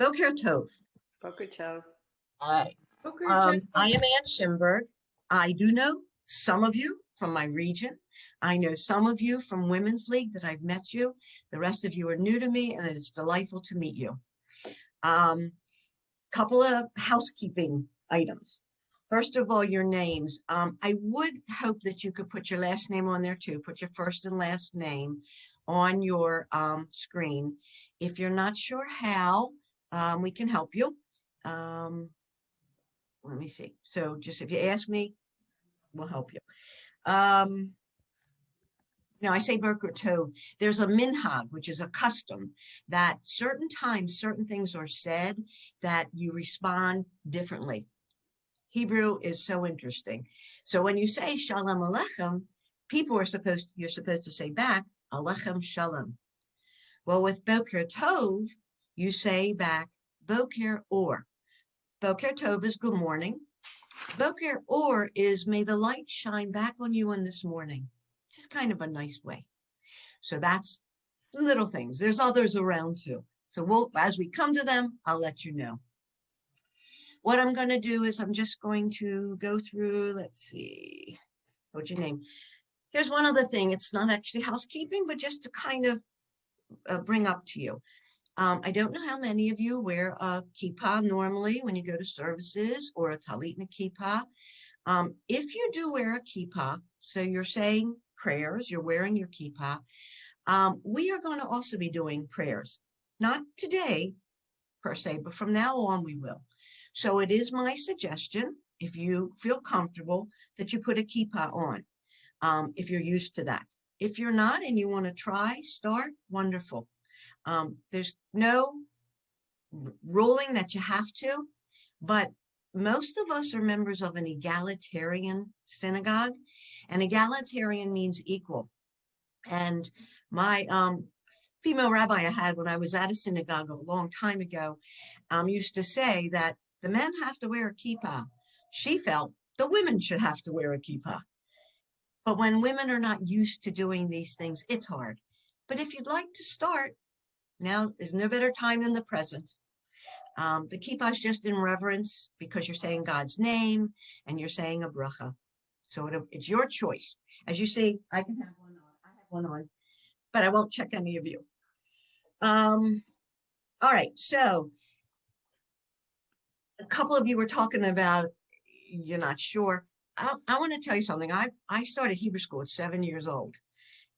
Boker Tov. Boker Tov. Hi. Boker I am Ann Schimberg. I do know some of you from my region. I know some of you from Women's League that I've met you. The rest of you are new to me, and it's delightful to meet you. Couple of housekeeping items. First of all, your names. I would hope that you could put your last name on there too. Put your first and last name on your screen. If you're not sure how, we can help you. Let me see. So just if you ask me, we'll help you. I say Boker Tov. There's a minhag, which is a custom that certain times, certain things are said that you respond differently. Hebrew is so interesting. So when you say Shalom Aleichem, you're supposed to say back Alechem Shalom. Well, with Boker Tov, you say back Boker Or. Boker Tov is good morning. Boker Or is may the light shine back on you in this morning. Just kind of a nice way. So that's little things. There's others around too. So as we come to them, I'll let you know. What I'm going to do is I'm just going to go through, let's see, what's your name? Here's one other thing. It's not actually housekeeping, but just to kind of bring up to you. I don't know how many of you wear a kippah normally when you go to services or a talit and a kippah. If you do wear a kippah, so you're saying prayers, you're wearing your kippah, we are going to also be doing prayers. Not today, per se, but from now on we will. So it is my suggestion, if you feel comfortable, that you put a kippah on, if you're used to that. If you're not and you want to try, start, wonderful. There's no ruling that you have to, but most of us are members of an egalitarian synagogue, and egalitarian means equal. And my female rabbi I had when I was at a synagogue a long time ago used to say that the men have to wear a kippah. She felt the women should have to wear a kippah. But when women are not used to doing these things, it's hard. But if you'd like to start, now is no better time than the present. The kippah is just in reverence because you're saying God's name and you're saying a bracha. So it's your choice. As you see, I can have one on. I have one on, but I won't check any of you. All right. So a couple of you were talking about you're not sure. I want to tell you something. I started Hebrew school at 7 years old,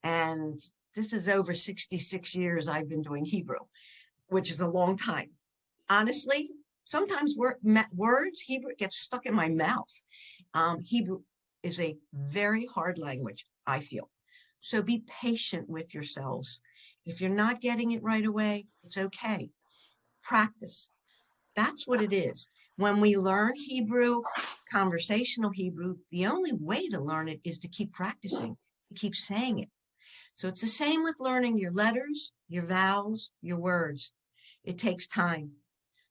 and this is over 66 years I've been doing Hebrew, which is a long time. Honestly, sometimes words, Hebrew gets stuck in my mouth. Hebrew is a very hard language, I feel. So be patient with yourselves. If you're not getting it right away, it's okay. Practice. That's what it is. When we learn Hebrew, conversational Hebrew, the only way to learn it is to keep practicing, to keep saying it. So it's the same with learning your letters, your vowels, your words. It takes time.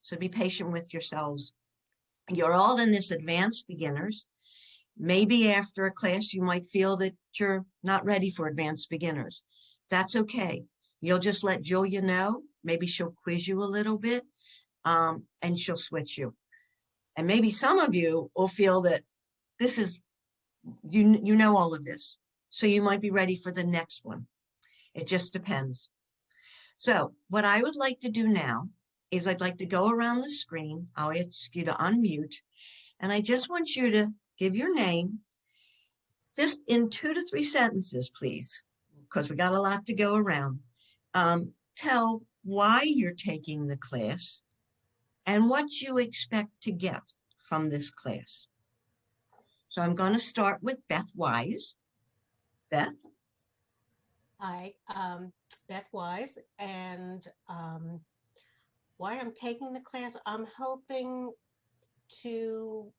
So be patient with yourselves. You're all in this advanced beginners. Maybe after a class, you might feel that you're not ready for advanced beginners. That's okay. You'll just let Julia know. Maybe she'll quiz you a little bit, and she'll switch you. And maybe some of you will feel that this is, you know all of this. So you might be ready for the next one. It just depends. So what I would like to do now is I'd like to go around the screen. I'll ask you to unmute. And I just want you to give your name just in 2 to 3 sentences, please, because we got a lot to go around. Tell why you're taking the class and what you expect to get from this class. So I'm going to start with Beth Wise. Beth? Hi, Beth Wise, and why I'm taking the class, I'm hoping to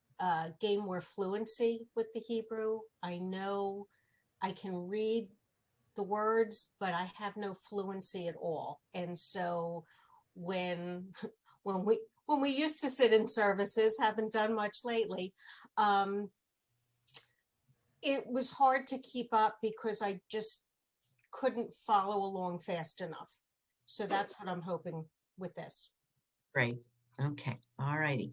gain more fluency with the Hebrew. I know I can read the words, but I have no fluency at all. And so when we used to sit in services, haven't done much lately, it was hard to keep up because I just couldn't follow along fast enough. So that's what I'm hoping with this. Great. Okay. All righty.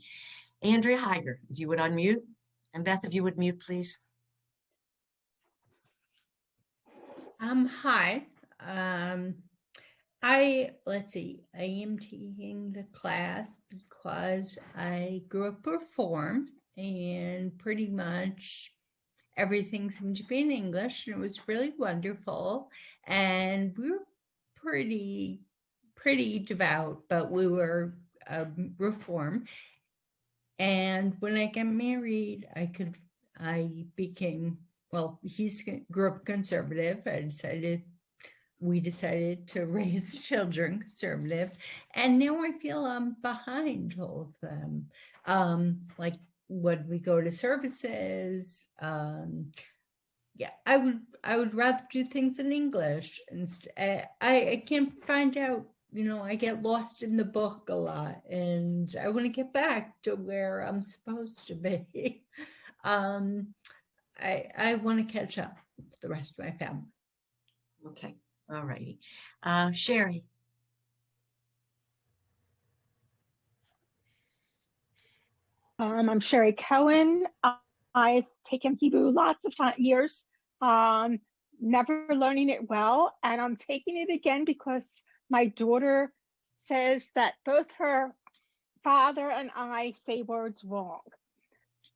Andrea Heiger, if you would unmute. And Beth, if you would mute, please. Hi. Let's see, I am taking the class because I grew up Reform and pretty much everything seemed to be in English, and it was really wonderful. And we were pretty devout, but we were Reform. And when I got married, I became, well, grew up conservative. We decided to raise children conservative, and now I feel I'm behind all of them. Like when we go to services, yeah, I would rather do things in English, and I can't find out. I get lost in the book a lot, and I want to get back to where I'm supposed to be. I want to catch up with the rest of my family. Okay. All righty. Sherry. I'm Sherry Cohen. I've taken Hebrew lots of years, never learning it well, and I'm taking it again because my daughter says that both her father and I say words wrong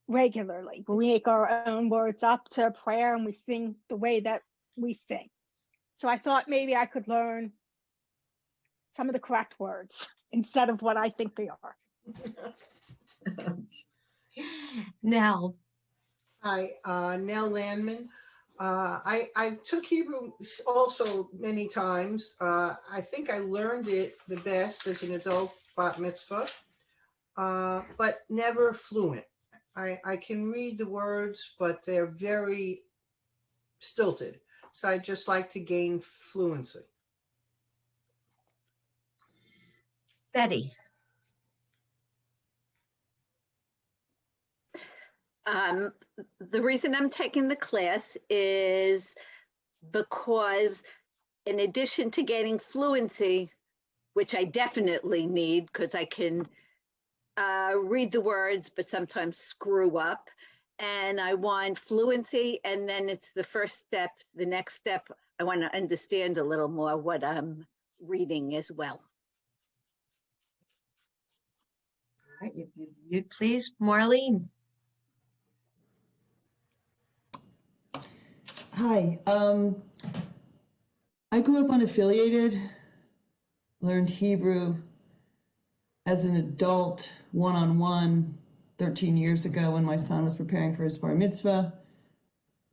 regularly. We make our own words up to prayer and we sing the way that we sing. So I thought maybe I could learn some of the correct words instead of what I think they are. Nell. Hi, Nell Landman. I took Hebrew also many times. I think I learned it the best as an adult bat mitzvah, but never fluent. I can read the words, but they're very stilted. So I just like to gain fluency. Betty. The reason I'm taking the class is because in addition to gaining fluency, which I definitely need because I can read the words, but sometimes screw up, and I want fluency, and then it's the first step. The next step, I want to understand a little more what I'm reading as well. All right, if you please, Marlene. Hi, I grew up unaffiliated, learned Hebrew as an adult, one-on-one, 13 years ago when my son was preparing for his bar mitzvah.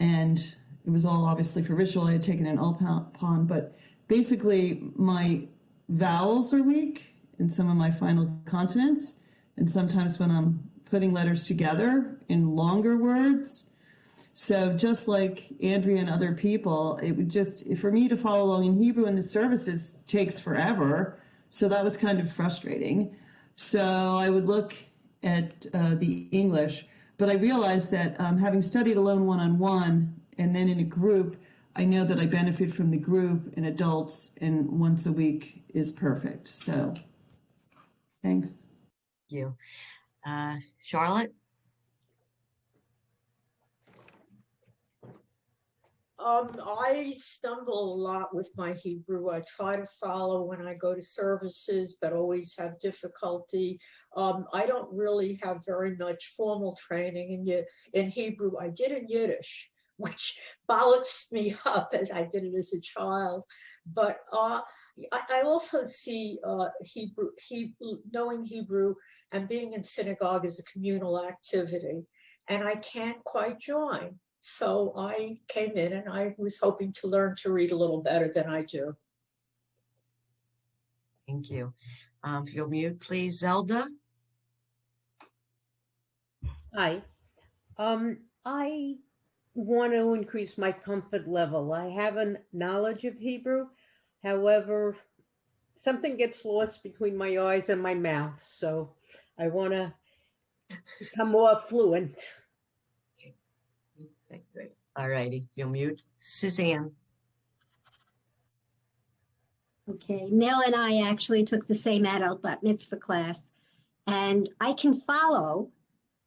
And it was all obviously for ritual. I had taken an Alpon, but basically my vowels are weak in some of my final consonants. And sometimes when I'm putting letters together in longer words. So just like Andrea and other people, it would just, for me to follow along in Hebrew in the services takes forever. So that was kind of frustrating. So I would look at the English, but I realized that having studied alone one-on-one and then in a group, I know that I benefit from the group and adults, and once a week is perfect. So thanks. Thank you. Charlotte? I stumble a lot with my Hebrew. I try to follow when I go to services, but always have difficulty. I don't really have very much formal training in Hebrew. I did in Yiddish, which bollocks me up as I did it as a child. But I also see knowing Hebrew and being in synagogue as a communal activity, and I can't quite join. So I came in and I was hoping to learn to read a little better than I do. Thank you. If you'll mute, please, Zelda. Hi. I want to increase my comfort level. I have a knowledge of Hebrew. However, something gets lost between my eyes and my mouth. So I want to become more fluent. Okay, great. All righty, you'll mute. Suzanne. Okay, Nell and I actually took the same adult bat mitzvah class, and I can follow,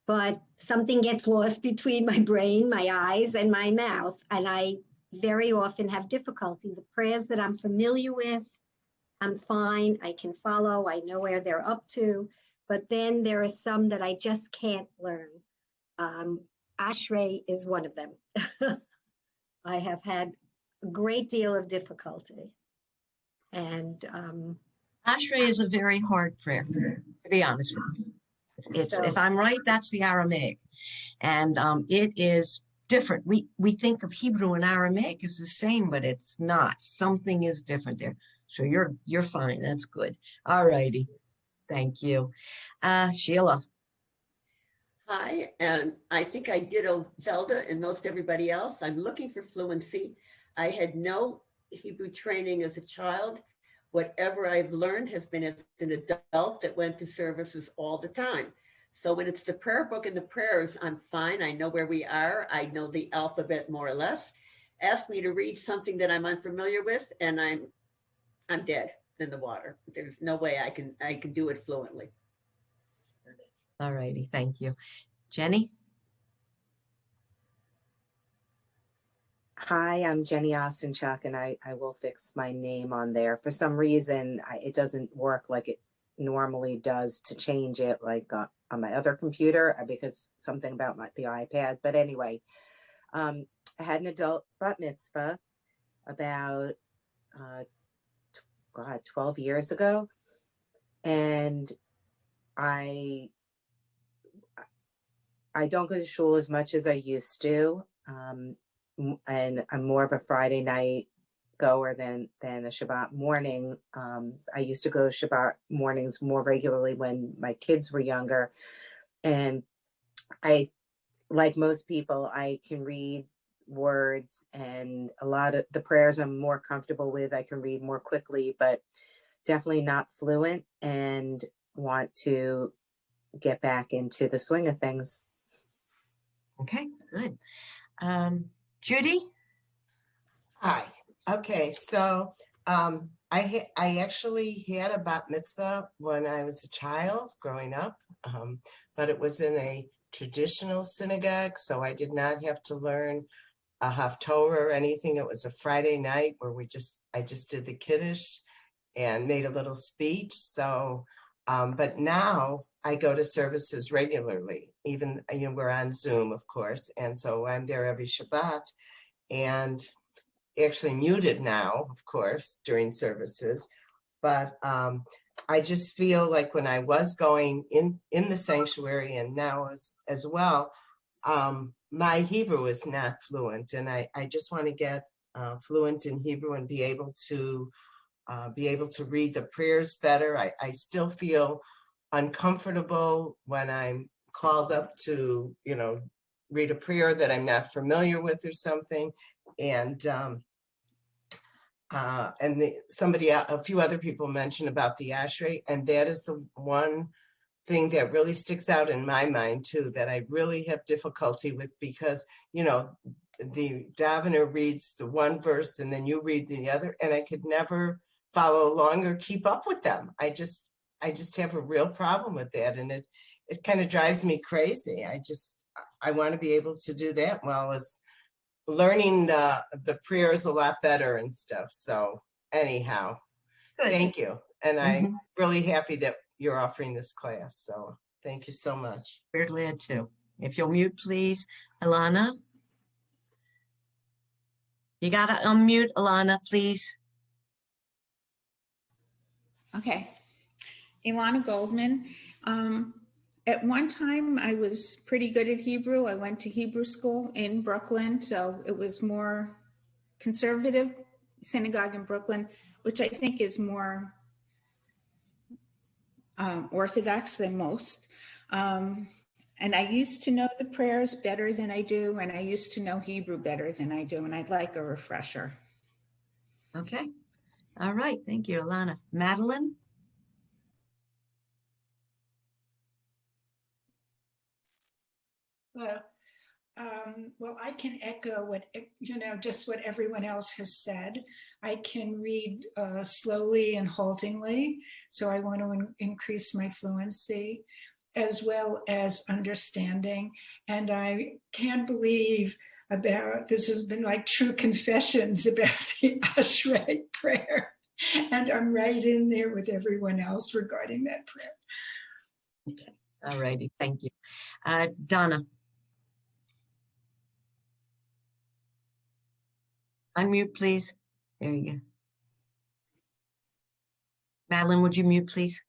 but something gets lost between my brain, my eyes, and my mouth, and I very often have difficulty. The prayers that I'm familiar with, I'm fine, I can follow, I know where they're up to, but then there are some that I just can't learn. Ashrei is one of them. I have had a great deal of difficulty. And Ashrei is a very hard prayer, to be honest with you. If I'm right, that's the Aramaic. And it is different. We think of Hebrew and Aramaic as the same, but it's not. Something is different there. So you're fine. That's good. All righty. Thank you. Sheila. Hi, and I think I ditto Zelda and most everybody else. I'm looking for fluency. I had no Hebrew training as a child. Whatever I've learned has been as an adult that went to services all the time. So when it's the prayer book and the prayers, I'm fine. I know where we are. I know the alphabet more or less. Ask me to read something that I'm unfamiliar with, and I'm dead in the water. There's no way I can do it fluently. All righty. Thank you. Jenny? Hi, I'm Jenny Ostenchuk, and I will fix my name on there. For some reason, it doesn't work like it normally does to change it, like on my other computer, because something about the iPad. But anyway, I had an adult bat mitzvah about, 12 years ago. And I don't go to shul as much as I used to. And I'm more of a Friday night goer than a Shabbat morning. I used to go Shabbat mornings more regularly when my kids were younger. And I, like most people, I can read words, and a lot of the prayers I'm more comfortable with. I can read more quickly, but definitely not fluent, and want to get back into the swing of things. Okay, good. Judy? Hi. Okay, so I actually had a bat mitzvah when I was a child growing up, but it was in a traditional synagogue, so I did not have to learn a haftorah or anything. It was a Friday night where I just did the kiddush and made a little speech. So, but now I go to services regularly, even, we're on Zoom, of course. And so I'm there every Shabbat, and actually muted now, of course, during services. But I just feel like when I was going in the sanctuary, and now as well, my Hebrew is not fluent, and I just want to get fluent in Hebrew and be able to read the prayers better. I still feel uncomfortable when I'm called up to, read a prayer that I'm not familiar with or something. And a few other people mentioned about the Ashrei, and that is the one thing that really sticks out in my mind too, that I really have difficulty with, because, the davener reads the one verse and then you read the other, and I could never follow along or keep up with them. I just have a real problem with that, and it kind of drives me crazy. I want to be able to do that while I was learning the prayers a lot better and stuff. So anyhow, good. Thank you. And I'm really happy that you're offering this class. So thank you so much. We're glad to. If you'll mute, please. Alana? You got to unmute, Alana, please. Okay. Ilana Goldman. At one time, I was pretty good at Hebrew. I went to Hebrew school in Brooklyn, so it was more conservative synagogue in Brooklyn, which I think is more Orthodox than most. And I used to know the prayers better than I do, and I used to know Hebrew better than I do, and I'd like a refresher. Okay. All right. Thank you, Alana. Madeline? Well, Well, I can echo what, just what everyone else has said. I can read slowly and haltingly, so I want to increase my fluency as well as understanding. And I can't believe this has been like true confessions about the Ashrei prayer. And I'm right in there with everyone else regarding that prayer. Okay. All righty. Thank you. Donna. Unmute, please. There you go. Madeline, would you mute, please?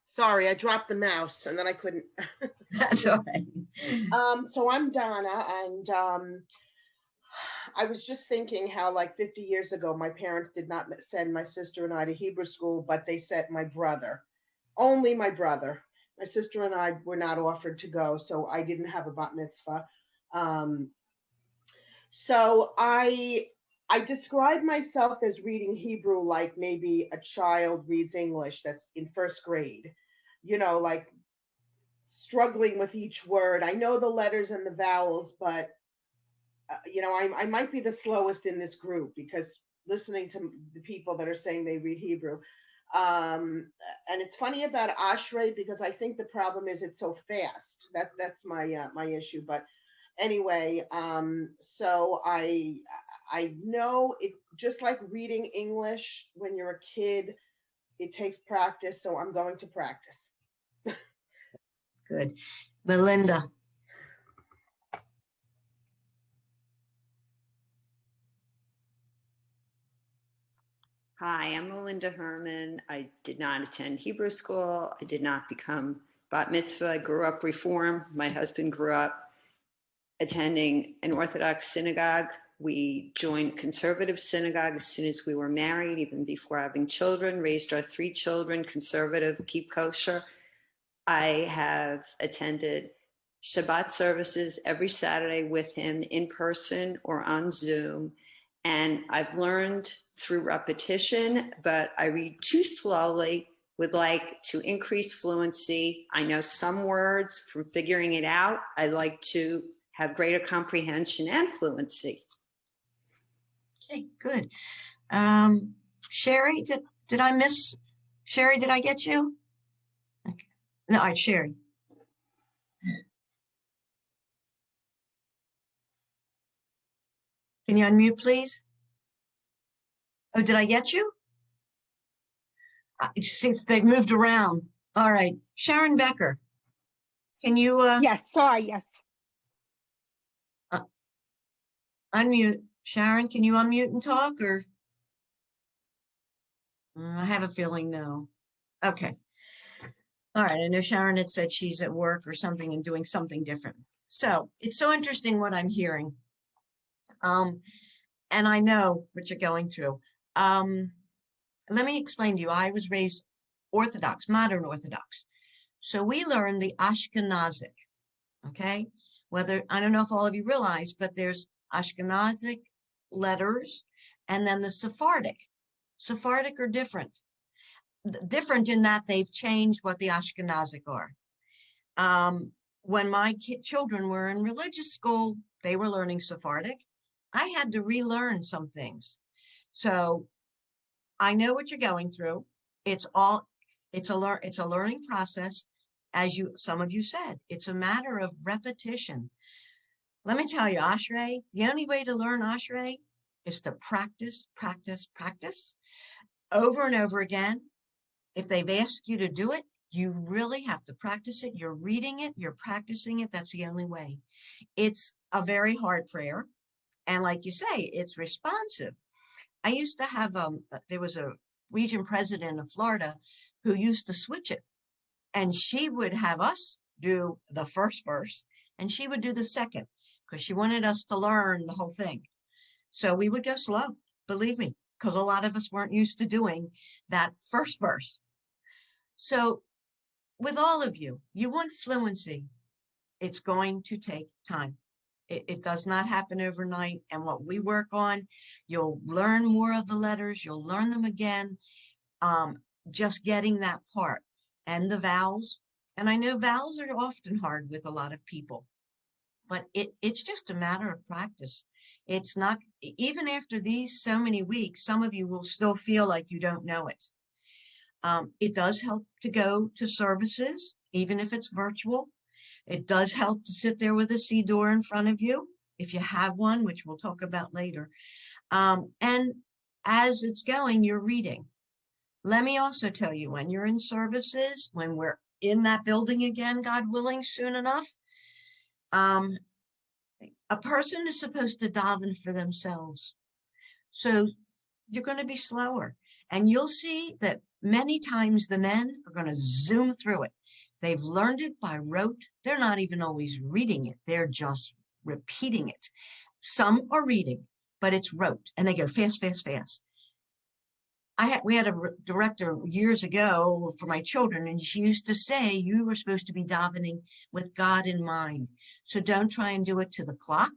Sorry, I dropped the mouse and then I couldn't. That's all right. So I'm Donna, and I was just thinking how like 50 years ago, my parents did not send my sister and I to Hebrew school, but they sent my brother, only my brother. My sister and I were not offered to go, so I didn't have a bat mitzvah. So I describe myself as reading Hebrew like maybe a child reads English that's in first grade, like struggling with each word. I know the letters and the vowels, but I might be the slowest in this group because listening to the people that are saying they read Hebrew. And it's funny about Ashrei because I think the problem is it's so fast. That's my issue. But anyway, so I know it, just like reading English when you're a kid, it takes practice. So I'm going to practice. Good. Melinda. Hi, I'm Melinda Herman. I did not attend Hebrew school. I did not become bat mitzvah. I grew up Reform. My husband grew up attending an Orthodox synagogue. We joined conservative synagogue as soon as we were married, even before having children, raised our 3 children, conservative, keep kosher. I have attended Shabbat services every Saturday with him in person or on Zoom. And I've learned through repetition, but I read too slowly, would like to increase fluency. I know some words from figuring it out. I like to have greater comprehension and fluency. Okay, good. Sherry, did I miss? Sherry, did I get you? Okay. No, all right, Sherry. Can you unmute, please? Oh, did I get you? Since they've moved around. All right. Sharon Becker. Can you Yes, sorry, yes. Unmute. Sharon, can you unmute and talk, or? I have a feeling no. Okay. All right. I know Sharon had said she's at work or something and doing something different. So it's so interesting what I'm hearing. And I know what you're going through. Let me explain to you. I was raised Orthodox, modern Orthodox. So we learned the Ashkenazic, okay? I don't know if all of you realize, but there's Ashkenazic letters and then the Sephardic. Sephardic are different. Different in that they've changed what the Ashkenazic are. When my children were in religious school, they were learning Sephardic. I had to relearn some things. So I know what you're going through. It's a learning process. As some of you said, it's a matter of repetition. Let me tell you, Ashrei, the only way to learn Ashrei is to practice, practice, practice over and over again. If they've asked you to do it, you really have to practice it. You're reading it, you're practicing it. That's the only way. It's a very hard prayer. And like you say, it's responsive. I used to have, there was a region president of Florida who used to switch it. And she would have us do the first verse and she would do the second because she wanted us to learn the whole thing. So we would go slow, believe me, because a lot of us weren't used to doing that first verse. So with all of you, you want fluency. It's going to take time. It does not happen overnight. And what we work on, you'll learn more of the letters. You'll learn them again. Just getting that part and the vowels. And I know vowels are often hard with a lot of people. but it's just a matter of practice. It's not, even after these so many weeks, some of you will still feel like you don't know it. It does help to go to services, even if it's virtual. It does help to sit there with a siddur in front of you, if you have one, which we'll talk about later. And as it's going, you're reading. Let me also tell you, when you're in services, when we're in that building again, God willing, soon enough, a person is supposed to daven for themselves. So you're going to be slower. And you'll see that many times the men are going to zoom through it. They've learned it by rote. They're not even always reading it. They're just repeating it. Some are reading, but it's rote, and they go fast, fast, fast. We had a director years ago for my children, and she used to say you were supposed to be davening with God in mind. So don't try and do it to the clock,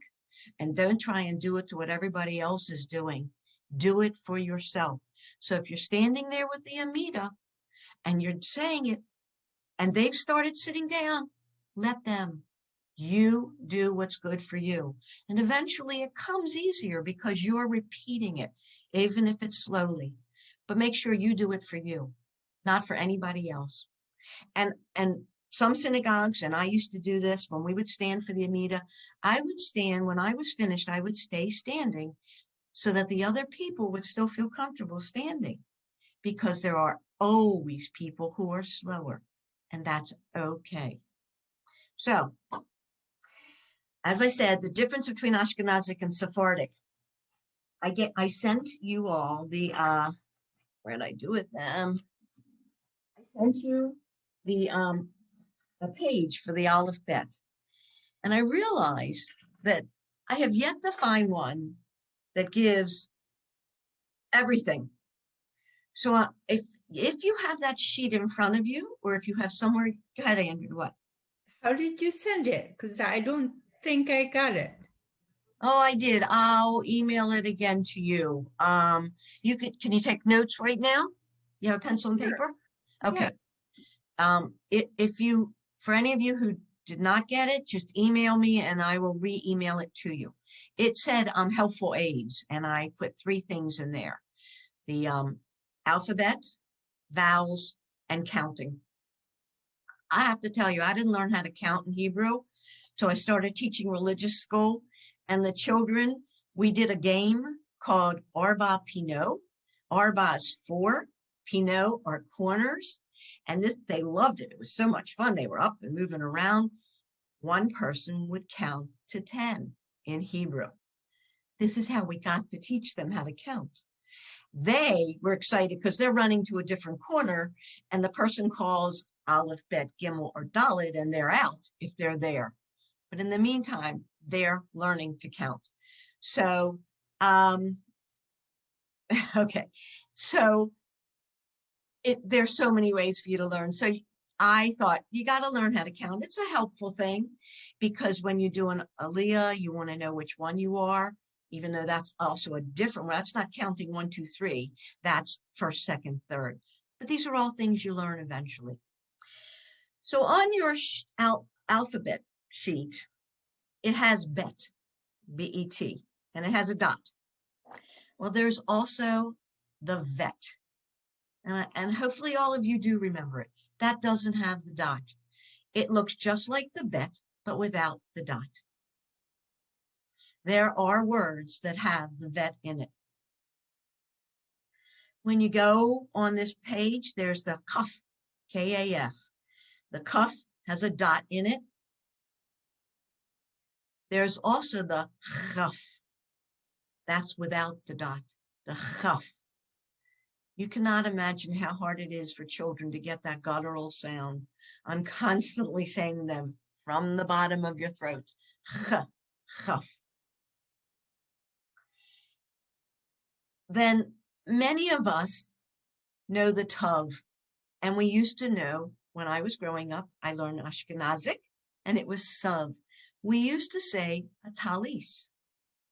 and don't try and do it to what everybody else is doing. Do it for yourself. So if you're standing there with the Amida and you're saying it, and they've started sitting down, let them. You do what's good for you. And eventually it comes easier because you're repeating it, even if it's slowly. But make sure you do it for you, not for anybody else. And some synagogues, and I used to do this when we would stand for the Amida, I would stand, when I was finished, I would stay standing so that the other people would still feel comfortable standing, because there are always people who are slower, and that's okay. So, as I said, the difference between Ashkenazic and Sephardic. I sent you all the, where did I do it then? I sent you the a page for the Aleph Bet. And I realized that I have yet to find one that gives everything. So if you have that sheet in front of you, or if you have somewhere, go ahead, Andrew, what? How did you send it? Because I don't think I got it. Oh, I did. I'll email it again to you. Can you take notes right now? You have a pencil and paper? Okay. Yeah. For any of you who did not get it, just email me and I will re-email it to you. It said helpful aids, and I put 3 things in there: the alphabet, vowels, and counting. I have to tell you, I didn't learn how to count in Hebrew, so I started teaching religious school, and the children, we did a game called Arba Pinot. Arba is 4, Pinot are corners, and they loved it. It was so much fun. They were up and moving around. One person would count to 10 in Hebrew. This is how we got to teach them how to count. They were excited because they're running to a different corner, and the person calls Aleph, Bet, Gimel, or Dalet, and they're out if they're there. But in the meantime, they're learning to count. So, okay. So there's so many ways for you to learn. So I thought you got to learn how to count. It's a helpful thing, because when you do an aliyah, you want to know which one you are, even though that's also a different one. That's not counting 1, 2, 3. That's first, second, third. But these are all things you learn eventually. So on your alphabet sheet, it has bet, B-E-T, and it has a dot. Well, there's also the vet. And hopefully all of you do remember it. That doesn't have the dot. It looks just like the bet, but without the dot. There are words that have the vet in it. When you go on this page, there's the kaf, K-A-F. The kaf has a dot in it. There's also the chaf. That's without the dot, the chaf. You cannot imagine how hard it is for children to get that guttural sound. I'm constantly saying to them from the bottom of your throat, chaf. Then many of us know the tav, and we used to know, when I was growing up, I learned Ashkenazic, and it was sav. We used to say a talis.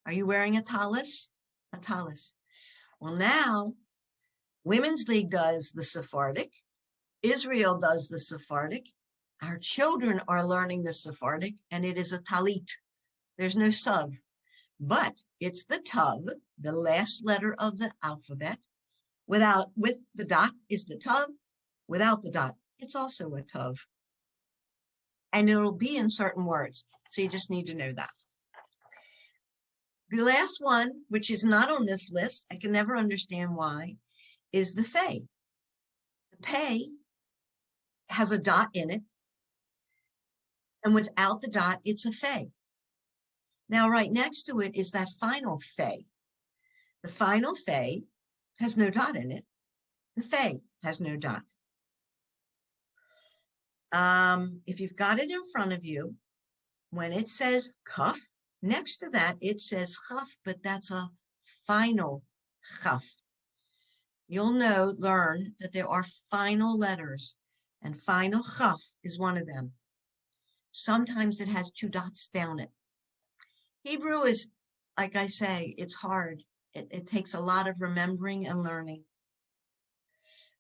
Are you wearing a talis? A talis. Well, now Women's League does the Sephardic. Israel does the Sephardic. Our children are learning the Sephardic, and it is a talit. There's no sub, but it's the tub, the last letter of the alphabet. With the dot is the tub. Without the dot, it's also a tub. And it'll be in certain words. So you just need to know that. The last one, which is not on this list, I can never understand why, is the fey. The pay has a dot in it. And without the dot, it's a fey. Now, right next to it is that final fey. The final fey has no dot in it. The fey has no dot. If you've got it in front of you, when it says kaf, next to that, it says chaf, but that's a final chaf. You'll learn that there are final letters, and final chaf is one of them. Sometimes it has two dots down it. Hebrew is, like I say, it's hard. It takes a lot of remembering and learning.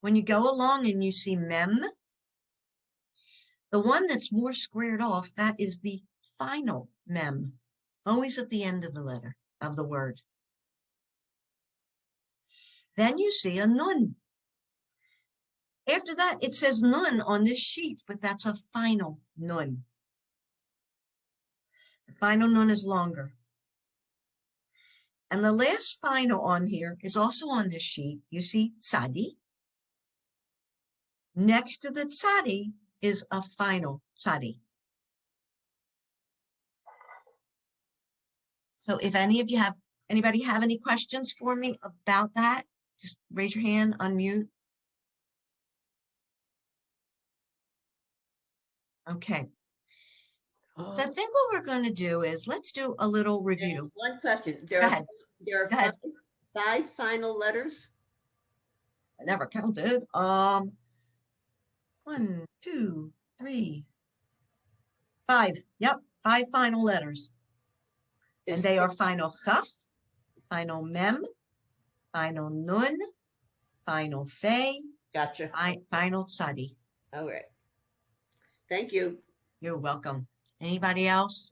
When you go along and you see mem, the one that's more squared off, that is the final mem, always at the end of the letter of the word. Then you see a nun. After that, it says nun on this sheet, but that's a final nun. The final nun is longer. And the last final on here is also on this sheet. You see tzadi. Next to the tzadi is a final tzadi. So if anybody have any questions for me about that, just raise your hand, unmute. Okay. So I think what we're going to do is let's do a little review. One question. Go ahead. There are five final letters. I never counted. 1, 2, 3, 5. Yep, 5 final letters. And they are final chaf, final mem, final nun, final fey. Gotcha. Final tzadi. All right. Thank you. You're welcome. Anybody else?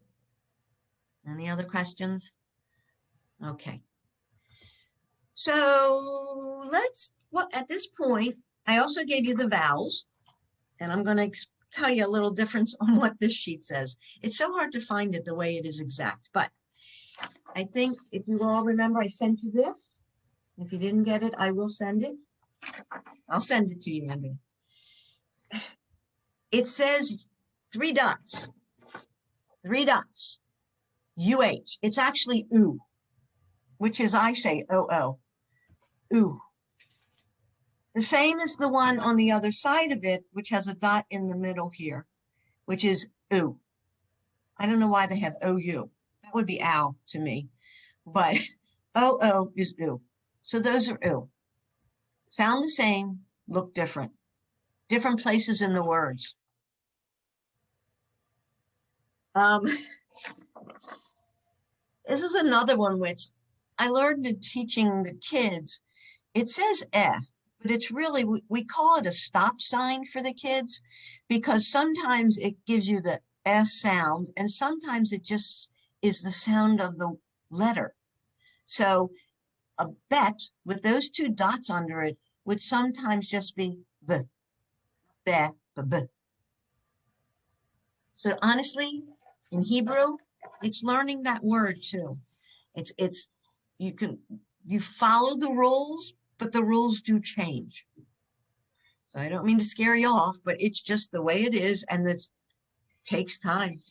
Any other questions? Okay. So at this point, I also gave you the vowels, and I'm going to tell you a little difference on what this sheet says. It's so hard to find it the way it is exact, but I think if you all remember, I sent you this. If you didn't get it, I will send it. I'll send it to you, Andrea. It says 3 dots. 3 dots. UH. It's actually oo, which is I say OO. Ooh. The same as the one on the other side of it, which has a dot in the middle here, which is ooh. I don't know why they have OU. That would be ow to me. But OO is ooh. So those are ooh. Sound the same, look different. Different places in the words. This is another one which I learned in teaching the kids. It says but it's really, we call it a stop sign for the kids because sometimes it gives you the S sound and sometimes it just is the sound of the letter. So a bet with those 2 dots under it would sometimes just be b, b, b, b. So honestly, in Hebrew, it's learning that word too. You follow the rules, but the rules do change. So I don't mean to scare you off, but it's just the way it is, and it takes time.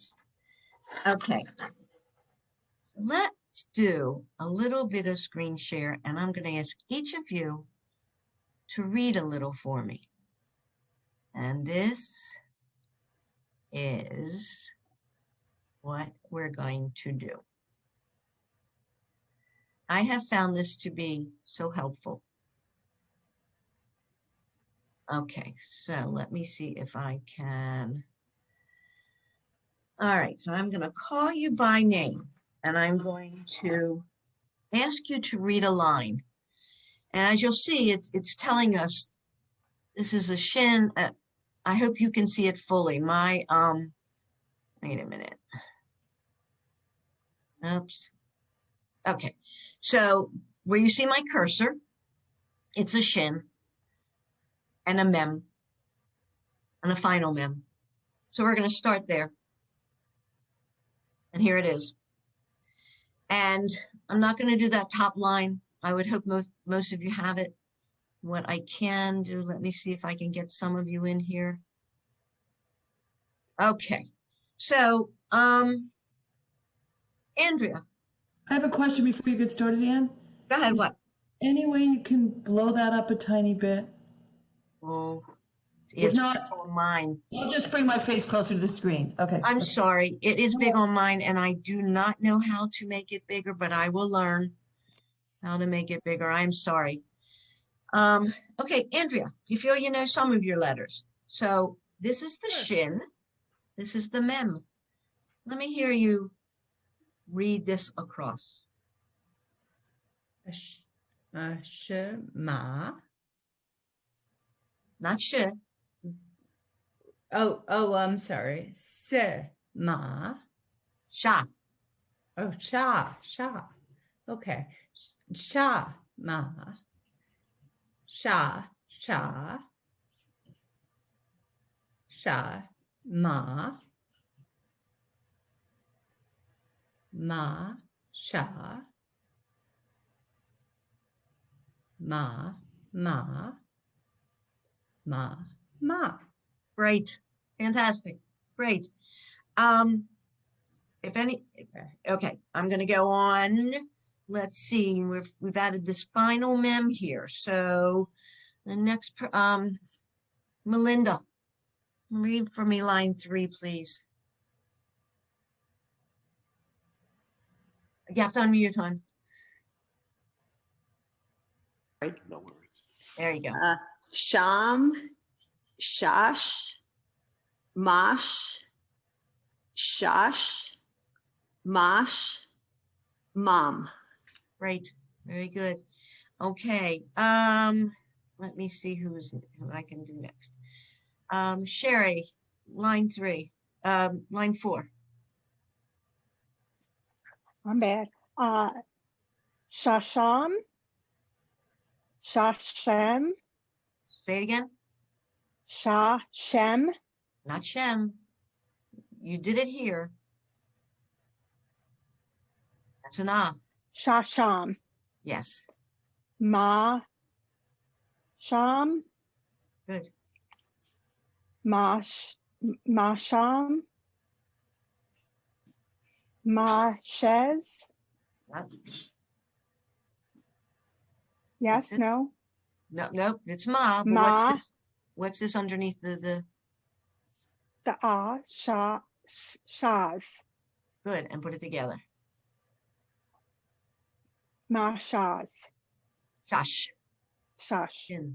Okay. Let's do a little bit of screen share, and I'm going to ask each of you to read a little for me. And this is what we're going to do. I have found this to be so helpful. Okay, so let me see if I can. All right, so I'm going to call you by name, and I'm going to ask you to read a line. And as you'll see, it's telling us this is a shin. I hope you can see it fully. Wait a minute. Oops. Okay. So where you see my cursor, it's a shin and a mem and a final mem. So we're going to start there. And here it is. And I'm not going to do that top line. I would hope most of you have it. What I can do, let me see if I can get some of you in here. Okay. So, Andrea. I have a question before you get started, Ann. Go ahead, what? Any way you can blow that up a tiny bit? Oh, If it's not, on mine. I'll just bring my face closer to the screen. Okay. I'm sorry. It is big on mine, and I do not know how to make it bigger, but I will learn how to make it bigger. I'm sorry. Okay, Andrea, you feel you know some of your letters. So this is the shin. This is the mem. Let me hear you read this across. Ma. Not sh. Oh, I'm sorry. Ma. Sha. Oh, sha. Okay. Ma. Sha. Ma. Sha. Ma. Great. Fantastic. Great. Okay, I'm going to go on. Let's see. We've added this final mem here. So the next, Melinda, read for me line 3, please. You have to unmute, hon. No worries. There you go. Sham, shash, mash, shash, mash, mom. Great. Very good. Okay. Let me see who I can do next. Sherry, line 3, line 4. I'm bad. Shasham, Shashem. Say it again. Shashem. Not Shem. You did it here. That's an ah. Shasham. Yes. Ma. Sham. Good. Masham. Mashez. Yes, no. No, it's ma. But Ma. what's this? What's this underneath the Shaz. Good, and put it together. Mashaz. Shash. Shash.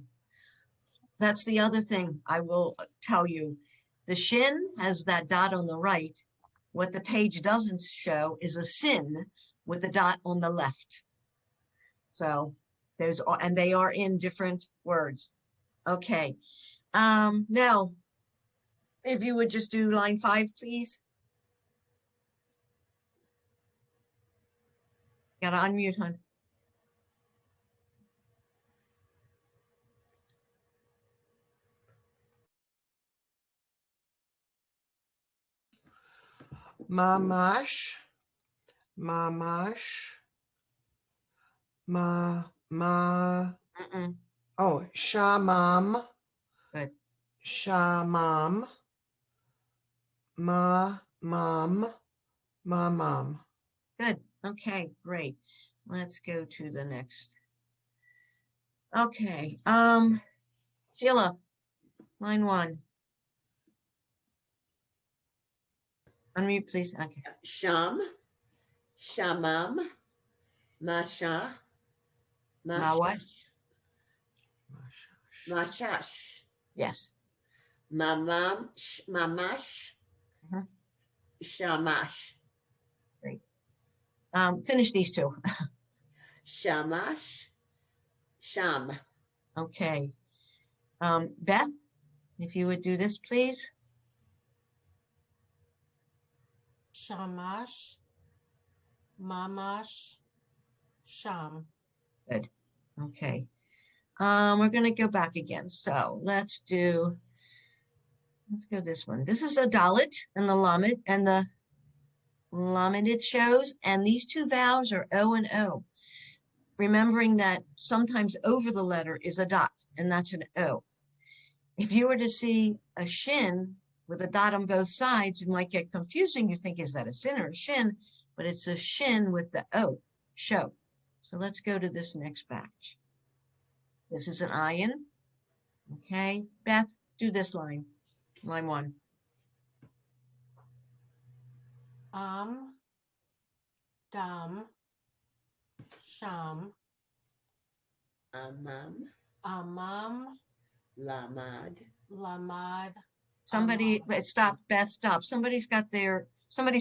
That's the other thing I will tell you. The shin has that dot on the right. What the page doesn't show is a sin with a dot on the left. So there's, and they are in different words. Okay. Now, if you would just do line 5, please. Gotta unmute, hon. Mamash, oh, shamam, Good. Shamam, mom. Good. Okay, great. Let's go to the next. Okay. Sheila, line 1. Unmute, please. Okay. Sham, shamam, masha, Ma what? mashash. Yes. Mamash, shamash. Great. Finish these 2. Shamash, sham. Okay. Beth, if you would do this, please. Shamash, Mamash, sham. Good. Okay. We're going to go back again. So let's go this one. This is a dalit and the lamed, and the lamed it shows, and these two vowels are O and O. Remembering that sometimes over the letter is a dot, and that's an O. If you were to see a shin with a dot on both sides, it might get confusing. You think, is that a sin or a shin? But it's a shin with the O, show. So let's go to this next batch. This is an ayin. Okay, Beth, do this line. Line 1. Dam, sham, amam, lamad. lamad. Somebody, but stop, Beth, stop. Somebody's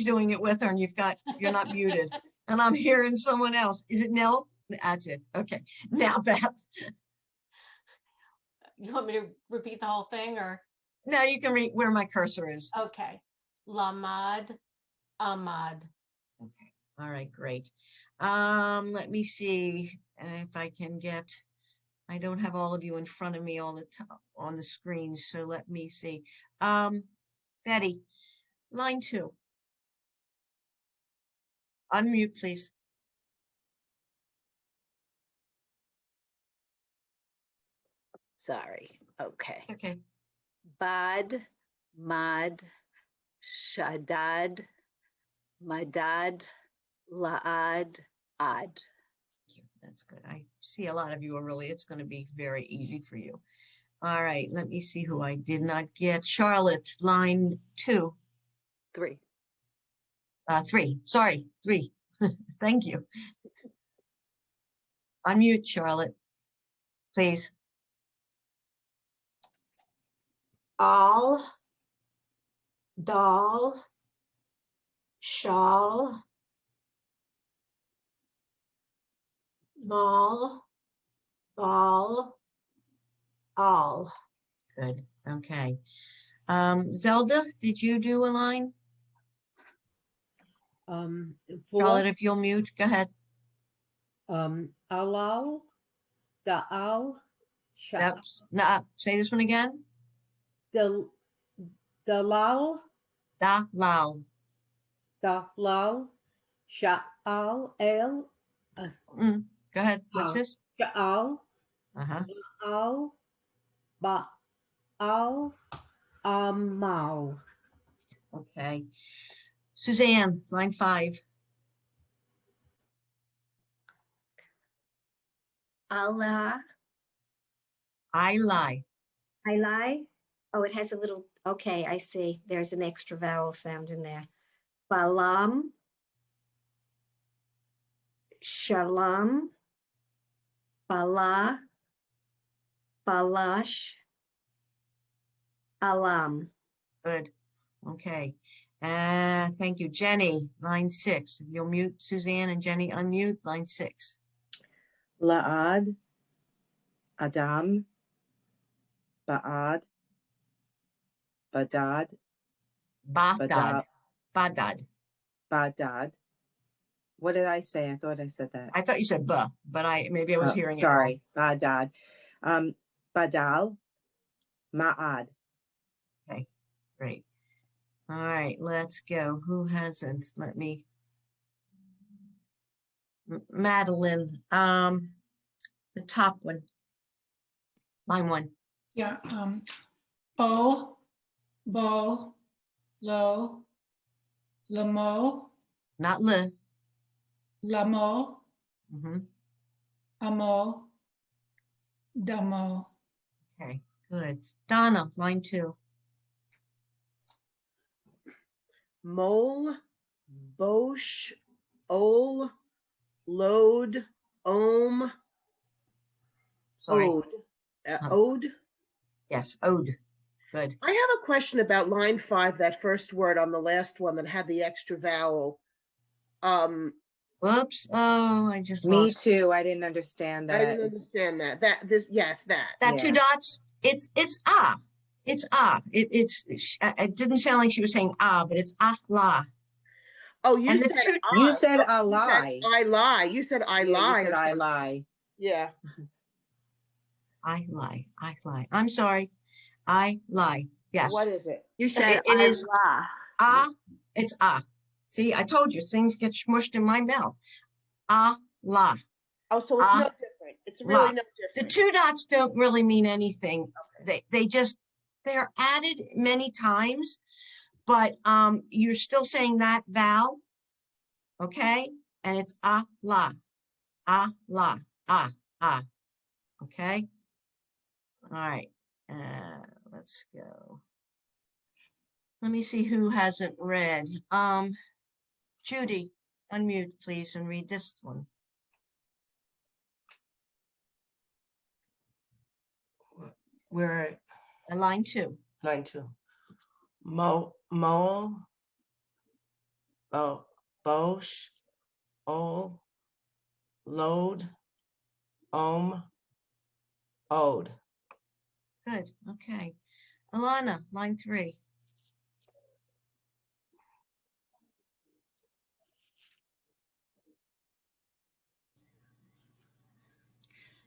doing it with her, and you're not muted. And I'm hearing someone else. Is it Nell? That's it. Okay. Now, Beth. You want me to repeat the whole thing, or? No, you can read where my cursor is. Okay. Lamad, amad. Okay. All right, great. Let me see if I can I don't have all of you in front of me all the time on the screen, so let me see. Betty, line 2. Unmute, please. Sorry. Okay. Okay. Bad, mad, shadad, madad, laad, ad. That's good. I see a lot of you are it's going to be very easy for you. All right, let me see who I did not get. Charlotte, line 2. 3. 3. Sorry, 3. Thank you. Unmute, Charlotte, please. Al, dal, shal, mal, bal, al. Good. Okay. Zelda, did you do a line? Charlotte, if you'll mute, go ahead. Alal, da'al, Yep. No, say this one again. Dalal, Dalal. Dalal, sha'al, el. Go ahead. What's this? Sha'al, al, ba'al, amal. Okay. Suzanne, line 5. Allah. I lie. I lie. Oh, it has a little, okay, I see. There's an extra vowel sound in there. Balam. Shalom. Bala. Balash. Alam. Good. Okay. Thank you. Jenny, line 6. If you'll mute Suzanne and Jenny, unmute line 6. La'ad, Adam, Ba'ad, Badad, Badad. Badad. What did I say? I thought I said that. I thought you said ba, but maybe I was hearing sorry. it wrong. Badad. Badal, Ma'ad. Okay, great. All right, let's go. Who hasn't? Let me. Madeline, the top one. Line 1. Yeah. Bo, lo, lamo. Not le. Lamo. Amo. Damo. Okay, good. Donna, line 2. Mole, bosh, ol, load, ohm, Sorry. ode. Ode? Yes, ode. Good. I have a question about line 5, that first word on the last one that had the extra vowel. Whoops. Oh, I just Me lost. too. I didn't understand that. I didn't understand that. That 2 dots. It's ah. It's ah. It didn't sound like she was saying ah, but it's ah la. Oh, you And the said two, I. You said Oh, I you said lie. I lie. You said I Yeah, lie. you said or I something. lie. Yeah. I lie. I lie. I'm sorry. I lie. Yes. What is it? You said It is la. ah. It's ah. See, I told you things get smushed in my mouth. Ah la. Oh, so it's no Ah different. It's la. really no The different. two dots don't really mean anything. They just they're added many times, but you're still saying that vowel, okay? And it's ah la. Ah la. Ah ah. Okay. All right. Let's go. Let me see who hasn't read. Judy, unmute, please, and read this one. We're at Line 2. line 2. Mole, bosh, ol, load, ode. Good. Okay. Alana, line 3.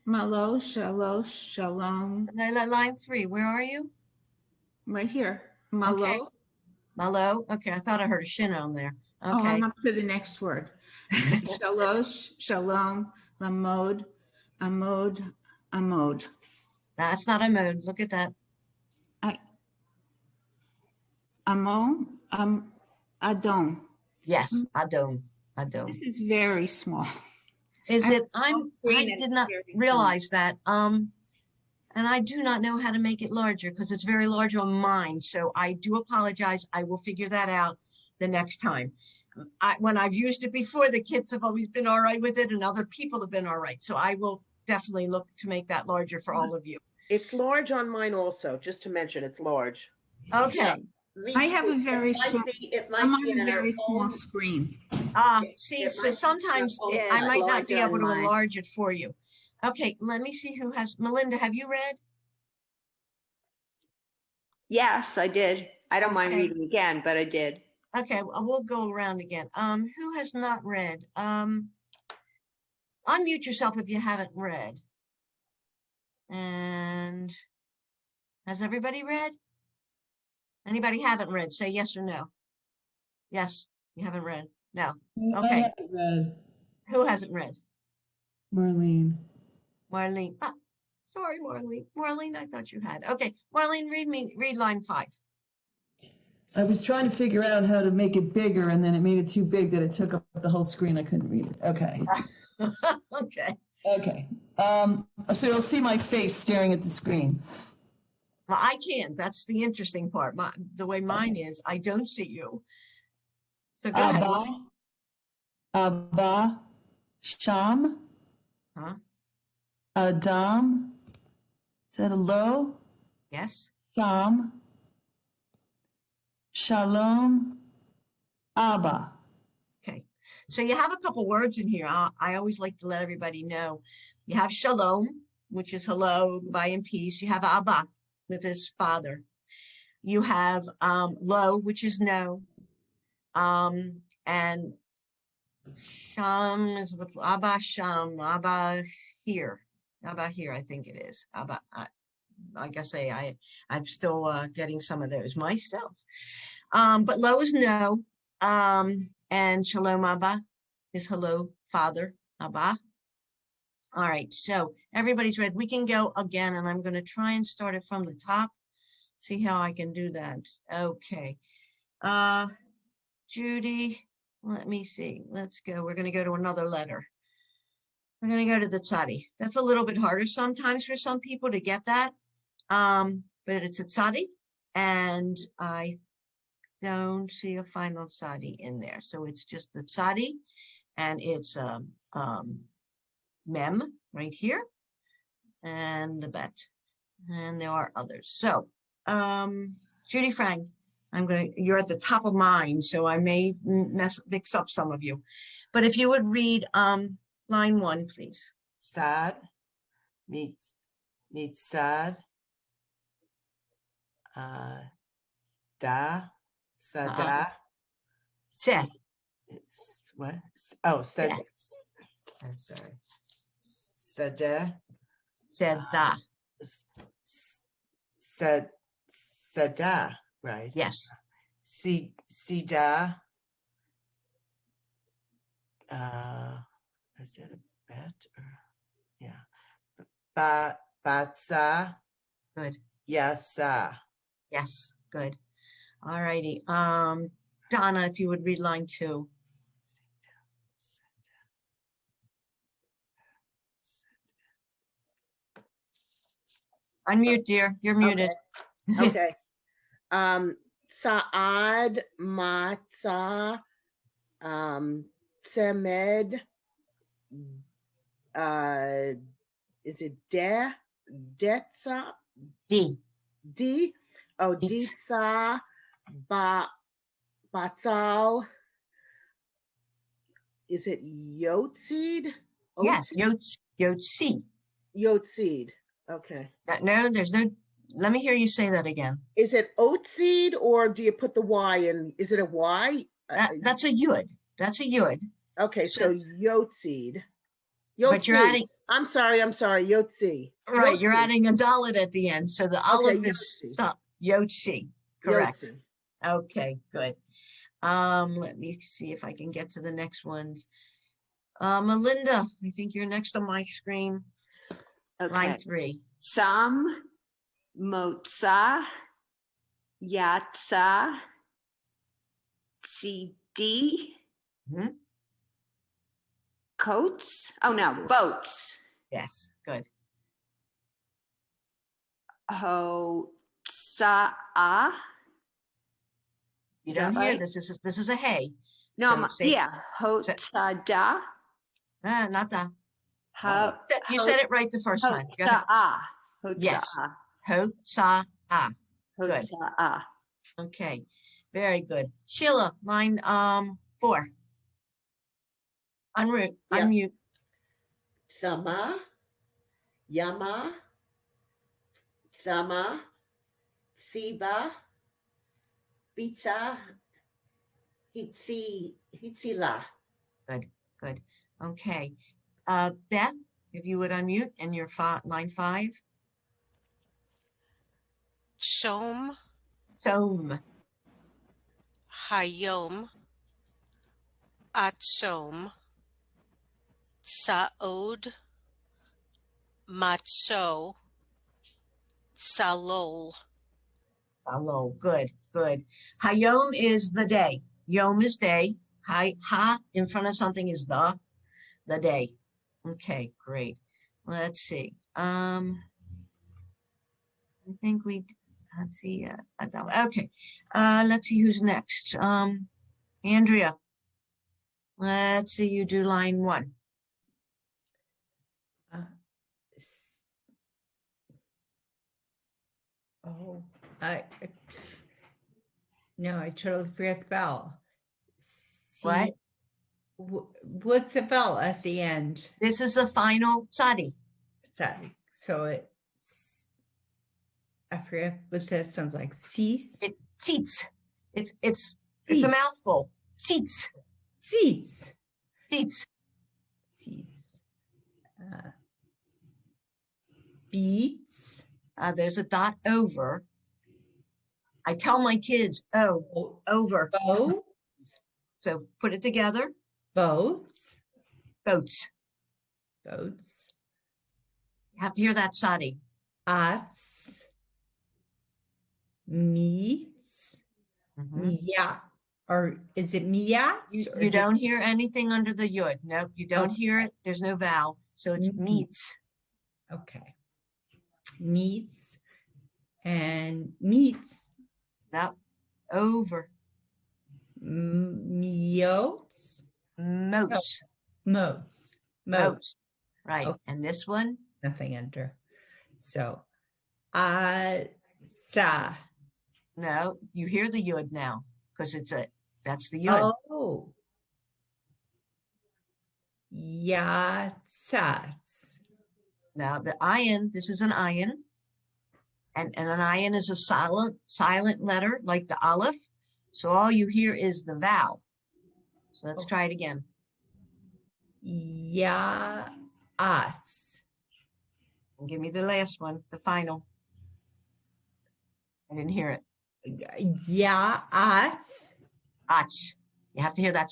Malo, shalosh, shalom. Line 3. Where are you? Right here. Okay. Malo. Malo. Okay. I thought I heard a shin on there. Oh, Okay. I'm up to the next word. Shalosh, shalom, lamod, amod, amod. That's not a mode. Look at that. Amon, adon. Yes, Adon. Adon. This is very small. Is it? I screen and did not very realize that. And I do not know how to make it larger because it's very large on mine. So I do apologize. I will figure that out the next time. When I've used it before, the kids have always been all right with it and other people have been all right. So I will definitely look to make that larger for all of you. It's large on mine also, just to mention, it's large. Okay. I have a very small, I'm on a on our very small own- screen. See, It so might be sometimes our own I it's might not be large able on to mine. enlarge it for you. Okay, let me see who has, Melinda, have you read? Yes, I did. I don't mind Okay. reading again, but I did. Okay, well, we'll go around again. Who has not read? Unmute yourself if you haven't read. And has everybody read? Anybody haven't read? Say yes or no. Yes, you haven't read. No. I Okay. haven't read. Who hasn't read? Marlene. Marlene. Ah, sorry, Marlene. Marlene, I thought you had. Okay, Marlene, read line 5. I was trying to figure out how to make it bigger, and then it made it too big that it took up the whole screen. I couldn't read it. Okay. Okay. Okay. So you'll see my face staring at the screen. Well, I can't. That's the interesting part. The way mine is, I don't see you. So go ahead. Abba, Sham, Huh? Adam. Is that a low? Yes. Sham, Shalom, Abba. Okay. So you have a couple words in here. I always like to let everybody know. You have shalom, which is hello, goodbye, and peace. You have Abba, with his father. You have lo, which is no. And Sham is the Abba Sham, Abba here. Abba here, I think it is. Abba, like I say, I'm still getting some of those myself. But lo is no. And Shalom Abba is hello, Father, Abba. All right, so everybody's read. We can go again, and I'm going to try and start it from the top. See how I can do that. Okay. Judy, let me see. Let's go. We're going to go to another letter. We're going to go to the tzadi. That's a little bit harder sometimes for some people to get that. But it's a tzadi, and I don't see a final tzadi in there. So it's just the tzadi, and it's mem right here, and the bet. And there are others. So Judy Frank, you're at the top of mine, so I may mix up some of you. But if you would read line 1, please. Sad, mitzad, da, sada. Se. What? Oh, said. Yeah. I'm sorry. Sada. Seda. Sada. Right. Yes. Sida. Is that a bet or yeah? Batsa. Good. Yasa. Yes. Good. All righty. Donna, if you would read line 2. Unmute, dear. You're muted. Okay. Saad, Matza, Temed, is it Detsa? D. D? Oh, Ditsa, Batal. Is it Yotseed? Yes, Yotzi. Yotseed. Okay. No, there's no. Let me hear you say that again. Is it oat seed or do you put the Y in? Is it a Y? That's a yud. That's a yud. Okay, so yot seed. But you're adding. I'm sorry. Yotzi. Right, you're adding a dalit at the end, so the aleph is yotzi. Correct. Yotzi. Okay, good. Let me see if I can get to the next ones. Melinda, I think you're next on my screen. Okay. Line 3. Sam, Motza, Yatza, CD, coats. Oh no, boats. Yes, good. Ho-sa-a. You don't hear this. This is a hey. No, so yeah. Ho-sa-da. Not that. You said it right the first time. Go ahead. Yes. Ho-sa-a. Good. Ho-sa-a. Okay. Very good. Sheila, line 4. Unmute. Sama, Yama, Sama, Siba, Pizza, Hitzila. Good. Okay. Beth, if you would unmute and your line 5. Som, Hayom, Atsom, Saod, Matso, Salol. Salol. Good. Hayom is the day. Yom is day. Ha in front of something is the day. Okay, great. Let's see. I think let's see. Okay. Let's see who's next. Andrea. Let's see, you do line 1. I totally forgot the vowel. What? What's the vowel at the end? This is the final sadi. So it's, I forget what that sounds like. Cease? It's seats. It's a mouthful. Seats. Beats. There's a dot over. I tell my kids, over. Boats. So put it together. Boats. You have to hear that sadi. Ats. Meats. Yeah. Or is it miats? You don't hear anything under the yud. No, you don't hear it. There's no vowel. So it's meats. Okay. Meats and meats. No, over. Moats. Right. Okay. And this one? Nothing under. So, sa. No, you hear the yud now because that's the yud. Oh. Yatsats. Now the ayin, this is an ayin. And an ayin is a silent letter like the aleph. So all you hear is the vowel. So let's try it again. Ya'ats. And give me the last one, the final. I didn't hear it. Ya'ats. Ats. You have to hear that.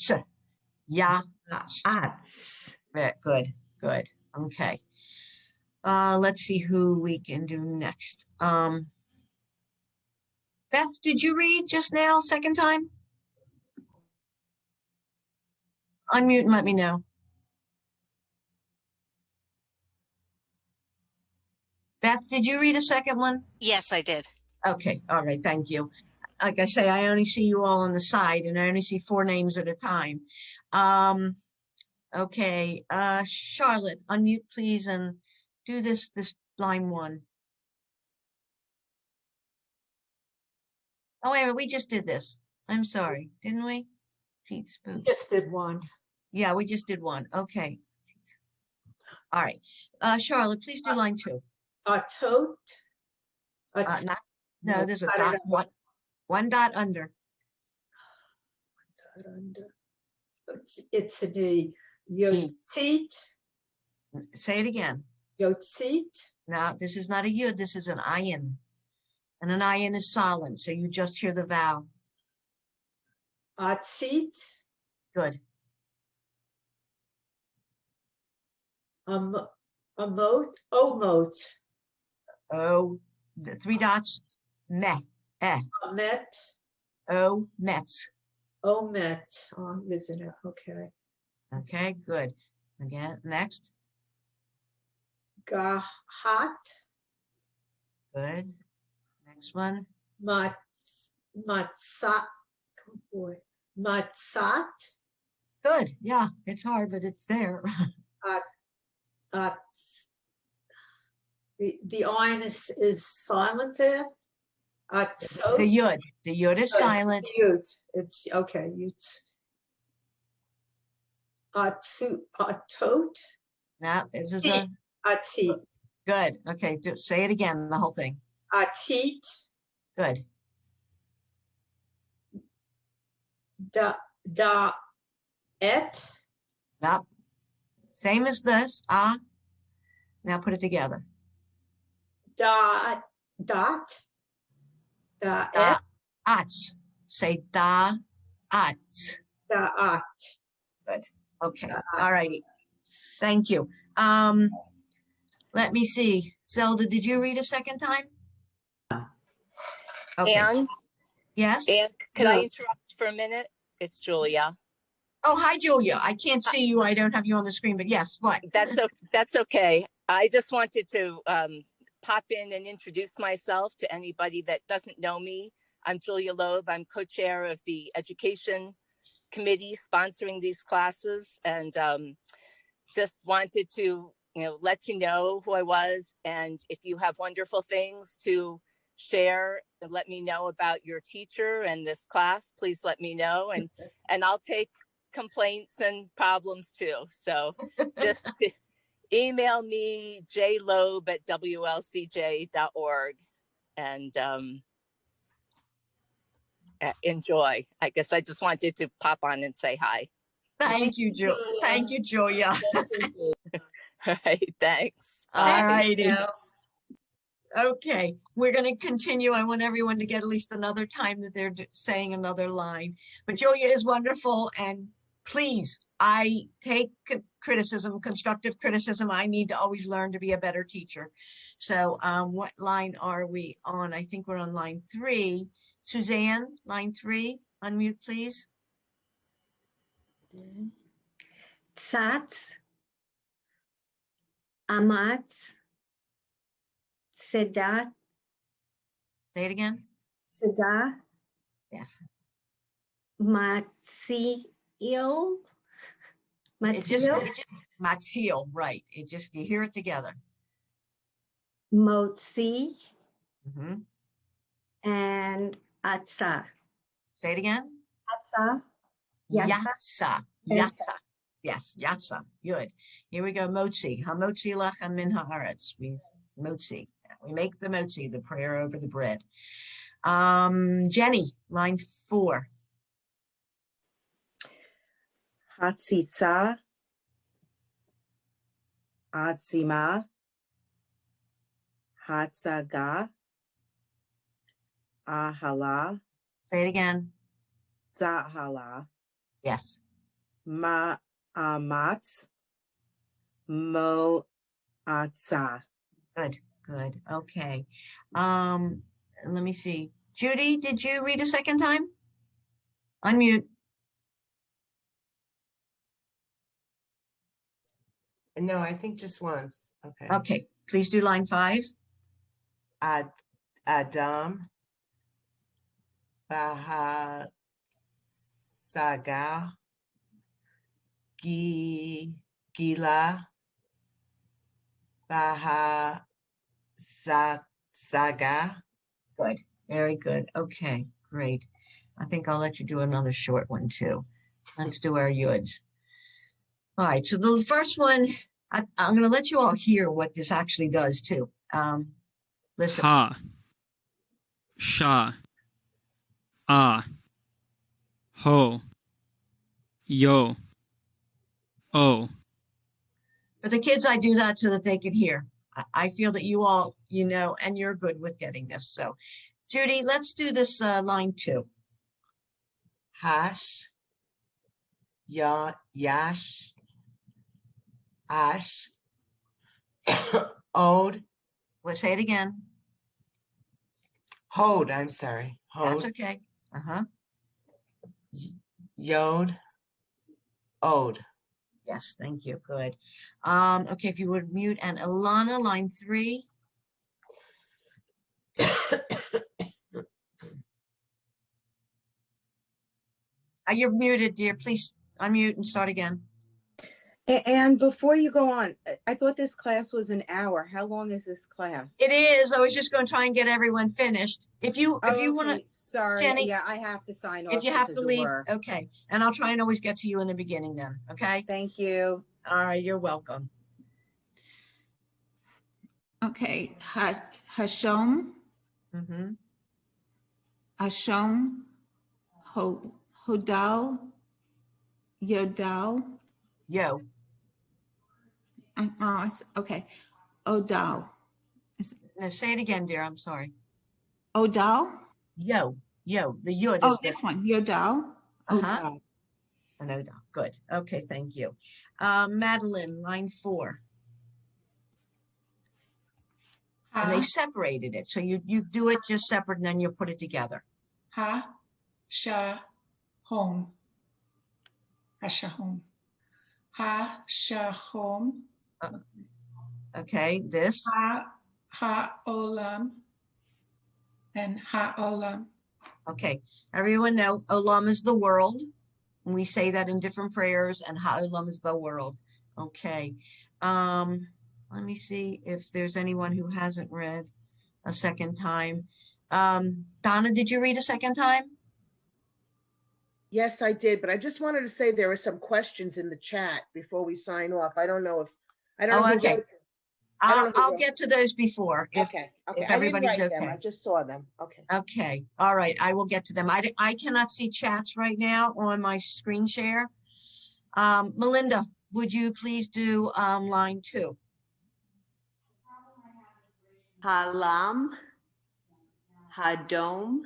Ya. Ya'ats. Good, good. Okay. Let's see who we can do next. Beth, did you read just now, second time? Unmute and let me know. Beth, did you read a second one? Yes, I did. Okay, all right, thank you. Like I say, I only see you all on the side and I only see 4 names at a time. Okay, Charlotte, unmute please and do this line 1. Oh, wait a minute, we just did this. I'm sorry, didn't we? Feet spook. Just did one. Yeah, we just did one. Okay. All right. Charlotte, please do line 2. Tote. No, there's a dot, one dot under. Dot under. It's a yotzit. Say it again. Yotzit. No, this is not a yud, this is an ayin. And an ayin is silent, so you just hear the vowel. Atzit. Good. Omot. Oh, the 3 dots. Meh. Met. Oh, mets. Omet. Oh, isn't it? Okay. Okay, good. Again, next. Gahat. Good. Next one. Matzat. Oh boy. Matzat. Good. Yeah, it's hard, but it's there. The iron is silent there. The yud. The yud is silent. Yud. It's okay. Tot. Now, this is a. Atit. Good. Okay, say it again, the whole thing. Atit. Good. Et. Now, same as this. Now put it together. Dot. Et. Ats. Say da. Ats. Da'at. Good. Okay. All righty. Thank you. Let me see. Zelda, did you read a second time? Okay. Anne? Yes? Anne, could I interrupt for a minute? It's Julia. Oh, hi, Julia. I can't see you. I don't have you on the screen, but yes, what? That's okay. I just wanted to pop in and introduce myself to anybody that doesn't know me. I'm Julia Loeb. I'm co-chair of the education committee sponsoring these classes, and just wanted to let you know who I was, and if you have wonderful things to share, let me know about your teacher and this class. Please let me know, and I'll take complaints and problems too. So just email me jloeb@wlcj.org and enjoy. I guess I just wanted to pop on and say hi. Thank you, Julia. Thank you, Julia. All right, thanks. All righty. Okay, we're going to continue. I want everyone to get at least another time that they're saying another line. But Julia is wonderful, and please, I take criticism, constructive criticism. I need to always learn to be a better teacher. So what line are we on? I think we're on line 3. Suzanne, line 3, unmute, please. Tzatz, amatz, sedat. Say it again. Sedah. Yes. Matzio. Matzio, right. It just, you hear it together. Motzi. Mm-hmm. And atza. Say it again. Atza. Yatsa. Yatsa. Yes, yatsa. Good. Here we go. Motzi. Hamotzi lachem min haaretz. Motzi. We make the motzi, the prayer over the bread. Jenny, line 4. Hatsitsa, Atsima, Hatsaga, Ahala, Say it again. Zahala, Yes. Ma'amatz, Mo'atsa. Good, good. Okay. Let me see. Judy, did you read a second time? Unmute. No, I think just once. Okay. Okay, please do line 5. Adam, Baha, Saga, Gila, Baha, Saga. Good, very good. Okay, great. I think I'll let you do another short one too. Let's do our yuds. All right, so the first one, I'm going to let you all hear what this actually does too. Listen. Ha, sha, ah, ho, yo, oh. For the kids, I do that so that they can hear. I feel that you all, you know, and you're good with getting this. So, Judy, let's do this line 2. Hash, Yash, Ash, Ode. We'll say it again. Hode, I'm sorry. Hode. That's okay. Uh-huh. Yod, Ode. Yes, thank you. Good. Okay, if you would mute, and Ilana, line 3. You're muted, dear. Please unmute and start again. And before you go on, I thought this class was an hour. How long is this class? It is. I was just going to try and get everyone finished. If you want to, sorry, Jenny, yeah, I have to sign off. if you have to leave, work. okay. And I'll try and always get to you in the beginning then. Okay. Thank you. All right, you're welcome. Okay, Hashom, Mm-hmm. Ashom, Hodal, Yodal. Yo. Okay, Odal. Now say it again, dear. I'm sorry. Odal? Yo. The yod Oh, is this one, Yodal. Uh-huh. Odal. An Odal. Good. Okay, thank you. Madeline, line 4. And they separated it. So you do it just separate and then you put it together. Ha, sha, home. Hashahom. Ha, sha, home. Okay, this. Ha, olam. And ha, olam. Okay, everyone know olam is the world. And we say that in different prayers, and ha olam is the world. Okay. Let me see if there's anyone who hasn't read a second time. Donna, did you read a second time? Yes, I did, but I just wanted to say there are some questions in the chat before we sign off. I don't know if Okay. I'll get to those before. If okay. if I didn't everybody's write them. okay. I just saw them. Okay. Okay. All right. I will get to them. I cannot see chats right now on my screen share. Melinda, would you please do line 2? Halam, Hadom,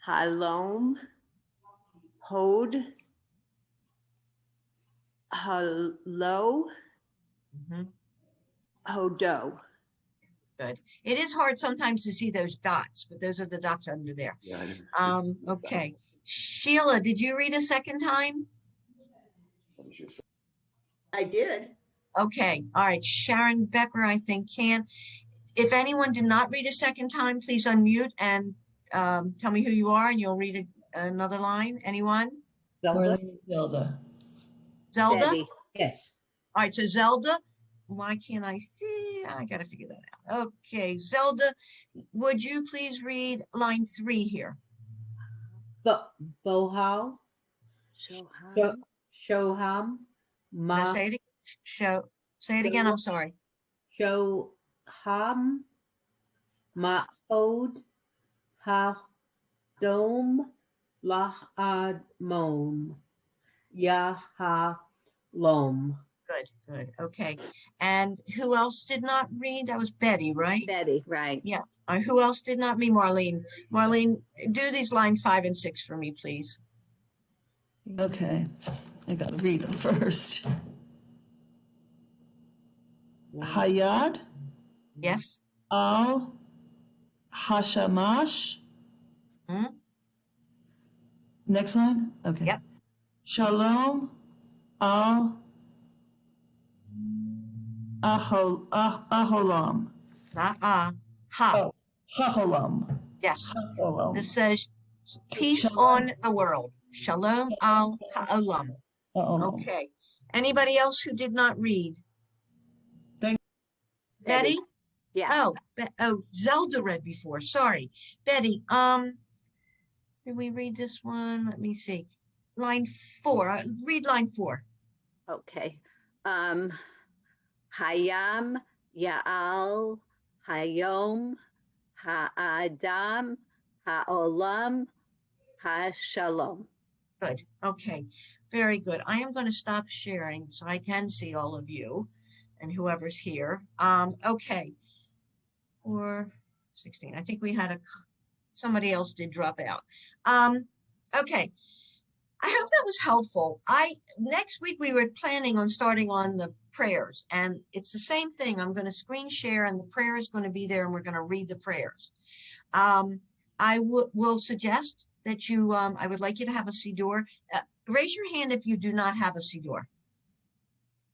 Halom, Hod, Hello, Hodo. Good. It is hard sometimes to see those dots, but those are the dots under there. Yeah, Okay. Sheila, did you read a second time? I did. Okay. All right. Sharon Becker, I think, can. If anyone did not read a second time, please unmute and tell me who you are, and you'll read another line. Anyone? Zelda. Zelda? Debbie. Yes. All right. So Zelda, why can't I see? I got to figure that out. Okay. Zelda, would you please read line 3 here? Bohal. Shoham. Say it again. I'm sorry. Shoham. Ma'od. Ha. Dom. Lahadmom. Yahalom. Good, good. Okay. And who else did not read? That was Betty, right? Betty, right. Yeah. Who else did not read? Marlene. Marlene, do these line 5 and 6 for me, please. Okay, I gotta read them first. Hayad Yes. al Hashamash. Next line? Okay. Yep. Shalom al Aholam. Ha. Oh, Haholam. Yes. Haholam. This says peace on the world. Shalom al ha'olam. Okay. Anybody else who did not read? Betty? Yeah. Oh, Zelda read before. Sorry. Betty, did we read this one? Let me see. Line 4. Read line 4. Okay. Hayam, Ya'al, Hayom, Ha'adam, Ha'olam, Ha'shalom. Good. Okay. Very good. I am going to stop sharing so I can see all of you and whoever's here. Okay. 4:16. I think we had somebody else did drop out. Okay. I hope that was helpful. Next week we were planning on starting on the prayers, and it's the same thing. I'm going to screen share, and the prayer is going to be there, and we're going to read the prayers. I will suggest that you. I would like you to have a siddur. Raise your hand if you do not have a siddur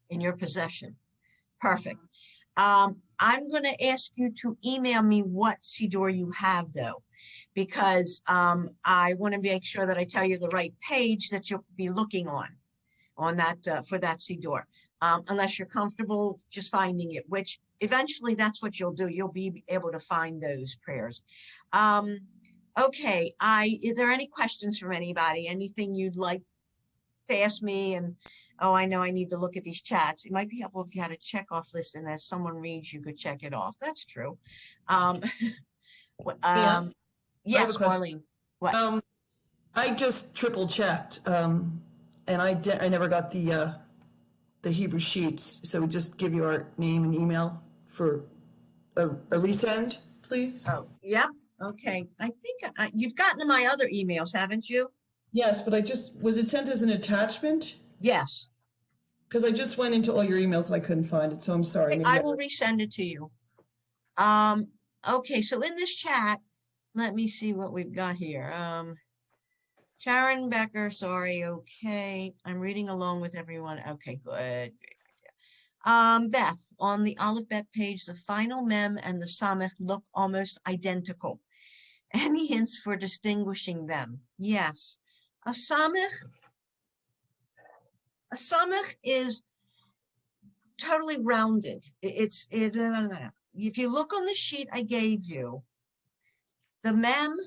in your possession. Perfect. I'm going to ask you to email me what siddur you have, though, because I want to make sure that I tell you the right page that you'll be looking on that for that siddur. Unless you're comfortable just finding it, which eventually that's what you'll do. You'll be able to find those prayers. Okay. Is there any questions from anybody? Anything you'd like to ask me? And I know I need to look at these chats. It might be helpful if you had a checkoff list, and as someone reads, you could check it off. That's true. Yes, Marlene. What? I just triple checked, and I never got the Hebrew sheets. So just give your name and email for a resend, please. Oh, yeah. Okay. I think you've gotten my other emails, haven't you? Yes, but was it sent as an attachment? Yes. Because I just went into all your emails and I couldn't find it, so I'm sorry. I will resend it to you. Okay, so in this chat, let me see what we've got here. Sharon Becker, sorry, okay. I'm reading along with everyone. Okay, good. Beth, on the Aleph Bet page, the final mem and the samech look almost identical. Any hints for distinguishing them? Yes. A samech is totally rounded. If you look on the sheet I gave you, the mem,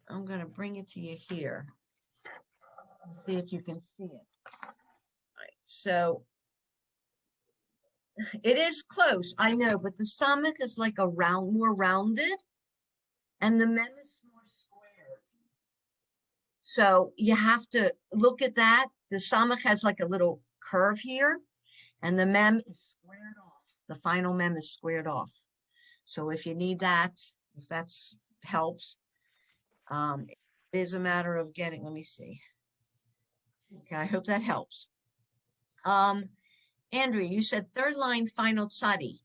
I'm going to bring it to you here. Let's see if you can see it. All right, so it is close, I know, but the samech is like more rounded, and the mem is more squared. So you have to look at that. The samech has like a little curve here, and the mem is squared off. The final mem is squared off. So if you need that, if that helps, it is a matter of getting, let me see. Okay, I hope that helps. Andrea, you said third line final tzadi.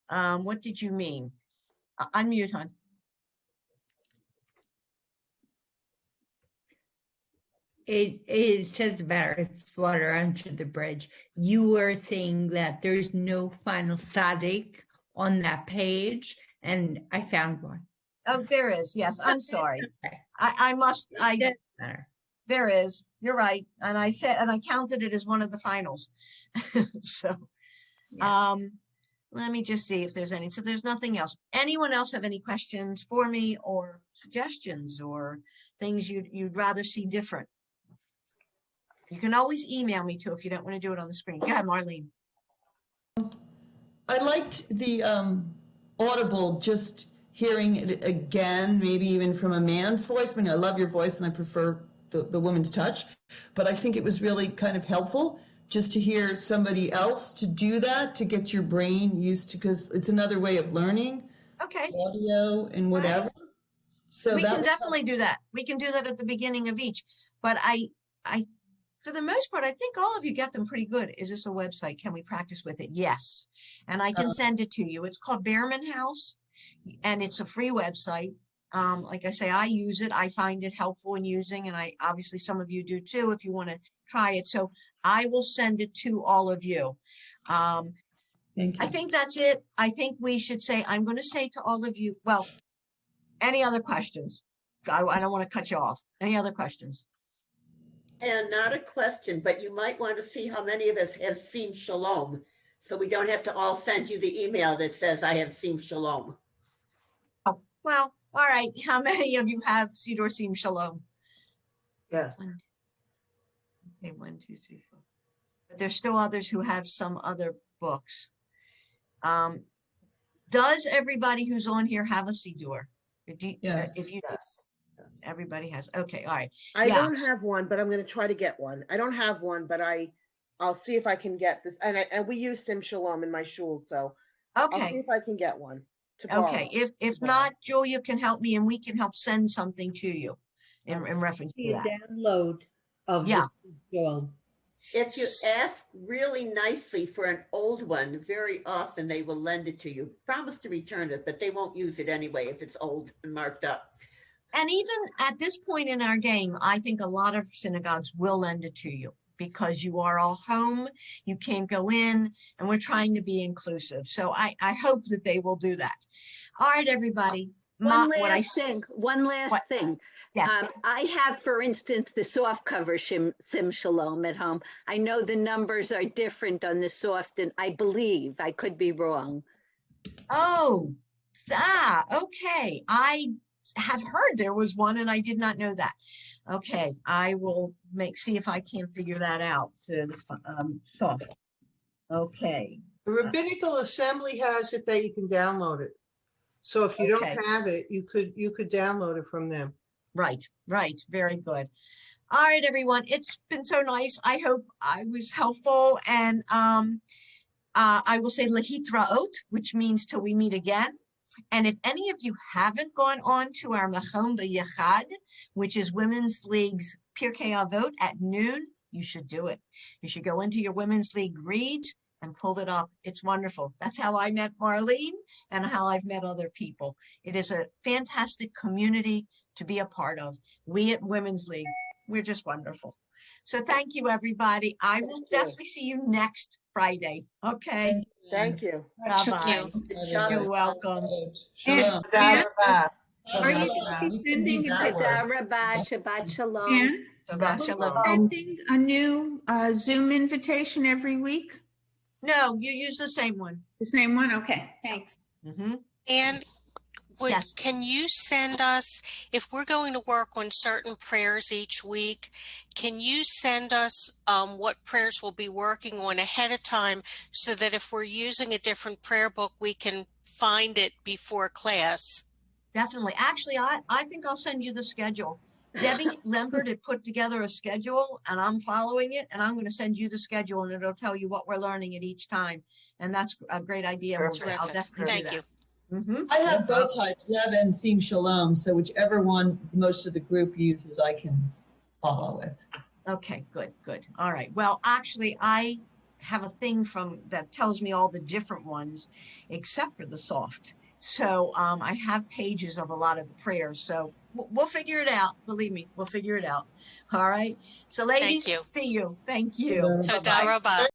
What did you mean? Unmute, hon. It doesn't matter. It's water under the bridge. You were saying that there's no final tzaddik on that page, and I found one. Oh, there is. Yes, I'm sorry. Okay. Doesn't matter. There is. You're right. And I counted it as one of the finals. So, yeah. Let me just see if there's any. So there's nothing else. Anyone else have any questions for me or suggestions or things you'd rather see different? You can always email me too if you don't want to do it on the screen. Go ahead, Marlene. I liked the audible, just hearing it again, maybe even from a man's voice. I mean, I love your voice and I prefer the woman's touch. But I think it was really kind of helpful just to hear somebody else to do that, to get your brain used to, because it's another way of learning. Okay. Audio and whatever. So we that can was definitely do that. We can do that at the beginning of each. But I, for the most part, I think all of you get them pretty good. Is this a website? Can we practice with it? Yes. And I can send it to you. It's called Behrman House, and it's a free website. Like I say, I use it. I find it helpful in using, and I obviously some of you do too if you want to try it. So I will send it to all of you. Thank you. I think that's it. I think we should say, I'm going to say to all of you, well, any other questions? I don't want to cut you off. Any other questions? And not a question, but you might want to see how many of us have Sim Shalom. So we don't have to all send you the email that says I have Sim Shalom. Oh, well, all right. How many of you have Siddur Sim Shalom? Yes. Okay, 1, 2, 3, 4. But there's still others who have some other books. Does everybody who's on here have a Siddur? Yes. If you Yes. everybody has. Okay, all right. I don't have one, but I'm going to try to get one. I don't have one, but I'll see if I can get this. And we use Sim Shalom in my shul, so I'll see Okay. if I can get one to borrow. Okay. If not, Julia can help me, and we can help send something to you in reference to Be a that. download of Yeah. the Shalom. If you ask really nicely for an old one, very often they will lend it to you. Promise to return it, but they won't use it anyway if it's old and marked up. And even at this point in our game, I think a lot of synagogues will lend it to you because you are all home, you can't go in, and we're trying to be inclusive. So I hope that they will do that. All right, everybody. One last thing. Yeah. I have, for instance, the soft cover Sim Shalom at home. I know the numbers are different on the soft, and I believe, I could be wrong. Oh, okay. I had heard there was one and I did not know that. Okay, I will see if I can figure that out. Soft. Okay. The Rabbinical Assembly has it that you can download it. So if you Okay. don't have it, you could download it from them. Right. Very good. All right, everyone. It's been so nice. I hope I was helpful. And I will say lehitraot, which means till we meet again. And if any of you haven't gone on to our Machon B'Yachad, which is Women's League's Pirkei Avot at noon, you should do it. You should go into your Women's League reads and pull it up. It's wonderful. That's how I met Marlene and how I've met other people. It is a fantastic community to be a part of. We at Women's League, we're just wonderful. So thank you, everybody. I will definitely see you next Friday. Okay. Thank you. Bye-bye. You're welcome. And are you sending Tודה rabba, Shabbat Shalom. Shabbat Shalom. sending a new Zoom invitation every week? No, you use the same one. The same one? Okay, thanks. And can you send us, if we're going to work on certain prayers each week, can you send us what prayers we'll be working on ahead of time so that if we're using a different prayer book, we can find it before class? Definitely. Actually, I think I'll send you the schedule. Debbie Lambert had put together a schedule and I'm following it, and I'm going to send you the schedule and it'll tell you what we're learning at each time. And that's a great idea. I'll definitely do that. I have both types, Lev and Sim Shalom, so whichever one most of the group uses, I can follow with. Okay, good. All right. Well, actually, I have a thing that tells me all the different ones, except for the soft. So I have pages of a lot of the prayers. So we'll figure it out. Believe me, we'll figure it out. All right. So ladies, see you. Thank you. Toda rabba.